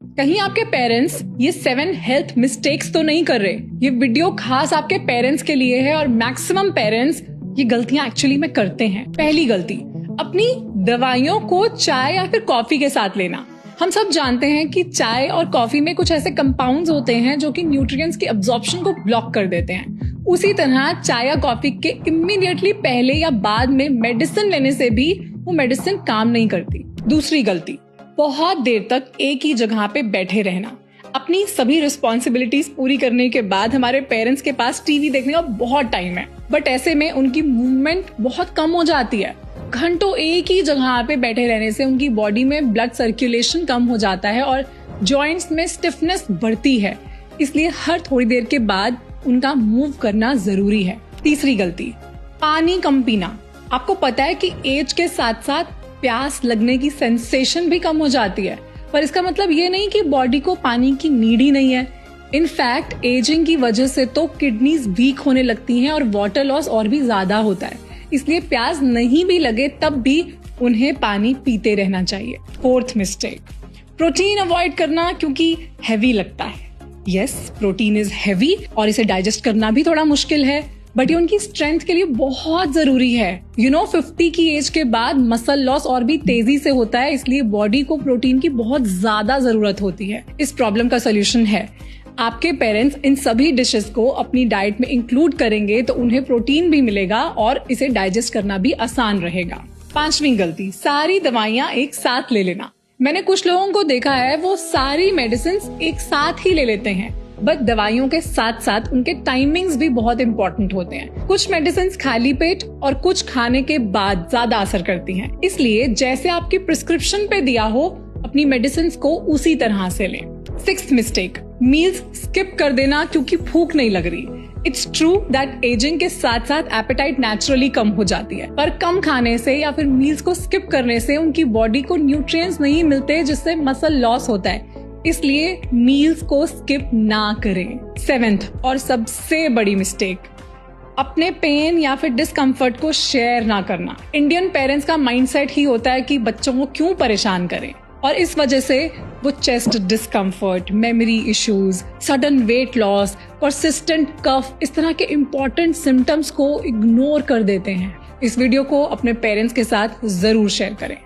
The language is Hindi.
कहीं आपके पेरेंट्स ये 7 हेल्थ मिस्टेक्स तो नहीं कर रहे। ये वीडियो खास आपके पेरेंट्स के लिए है और मैक्सिमम पेरेंट्स ये गलतियां एक्चुअली में करते हैं। पहली गलती, अपनी दवाइयों को चाय या फिर कॉफी के साथ लेना। हम सब जानते हैं कि चाय और कॉफी में कुछ ऐसे कंपाउंड्स होते हैं जो कि न्यूट्रिएंट्स की अब्जॉर्प्शन को ब्लॉक कर देते हैं। उसी तरह चाय या कॉफी के इमीडिएटली पहले या बाद में मेडिसिन लेने से भी वो मेडिसिन काम नहीं करती। दूसरी गलती, बहुत देर तक एक ही जगह पे बैठे रहना। अपनी सभी रिस्पॉन्सिबिलिटीज पूरी करने के बाद हमारे पेरेंट्स के पास टीवी देखने का बहुत टाइम है, बट ऐसे में उनकी मूवमेंट बहुत कम हो जाती है। घंटों एक ही जगह पे बैठे रहने से उनकी बॉडी में ब्लड सर्कुलेशन कम हो जाता है और जॉइंट्स में स्टिफनेस बढ़ती है। इसलिए हर थोड़ी देर के बाद उनका मूव करना जरूरी है। तीसरी गलती, पानी कम पीना। आपको पता है कि एज के साथ साथ प्यास लगने की सेंसेशन भी कम हो जाती है, पर इसका मतलब ये नहीं कि बॉडी को पानी की नीड ही नहीं है। इनफैक्ट एजिंग की वजह से तो किडनीज वीक होने लगती हैं और वाटर लॉस और भी ज्यादा होता है। इसलिए प्यास नहीं भी लगे तब भी उन्हें पानी पीते रहना चाहिए। फोर्थ मिस्टेक, प्रोटीन अवॉइड करना क्योंकि हैवी लगता है। यस, प्रोटीन इज हैवी और इसे डाइजेस्ट करना भी थोड़ा मुश्किल है, बट ये उनकी स्ट्रेंथ के लिए बहुत जरूरी है। 50 की एज के बाद मसल लॉस और भी तेजी से होता है, इसलिए बॉडी को प्रोटीन की बहुत ज्यादा जरूरत होती है। इस प्रॉब्लम का सोल्यूशन है, आपके पेरेंट्स इन सभी डिशेस को अपनी डाइट में इंक्लूड करेंगे तो उन्हें प्रोटीन भी मिलेगा और इसे डाइजेस्ट करना भी आसान रहेगा। पांचवी गलती, सारी दवाइयां एक साथ ले लेना। मैंने कुछ लोगों को देखा है वो सारी मेडिसिन एक साथ ही ले लेते हैं, बट दवाइयों के साथ साथ उनके टाइमिंग्स भी बहुत इंपॉर्टेंट होते हैं। कुछ मेडिसिन खाली पेट और कुछ खाने के बाद ज्यादा असर करती हैं, इसलिए जैसे आपकी प्रिस्क्रिप्शन पे दिया हो अपनी मेडिसिन को उसी तरह से लें। सिक्स्थ मिस्टेक, मील्स स्किप कर देना क्योंकि भूख नहीं लग रही। इट्स ट्रू दैट एजिंग के साथ साथ एपेटाइट नेचुरली कम हो जाती है, पर कम खाने से या फिर मील्स को स्किप करने से उनकी बॉडी को न्यूट्रिएंट्स नहीं मिलते, जिससे मसल लॉस होता है। इसलिए मील्स को स्किप ना करें। सेवेंथ और सबसे बड़ी मिस्टेक, अपने पेन या फिर डिस्कम्फर्ट को शेयर ना करना। इंडियन पेरेंट्स का माइंडसेट ही होता है कि बच्चों को क्यों परेशान करें, और इस वजह से वो chest discomfort, memory issues, sudden weight loss, persistent cough, इस तरह के इम्पोर्टेंट सिम्टम्स को इग्नोर कर देते हैं। इस वीडियो को अपने पेरेंट्स के साथ जरूर शेयर करें।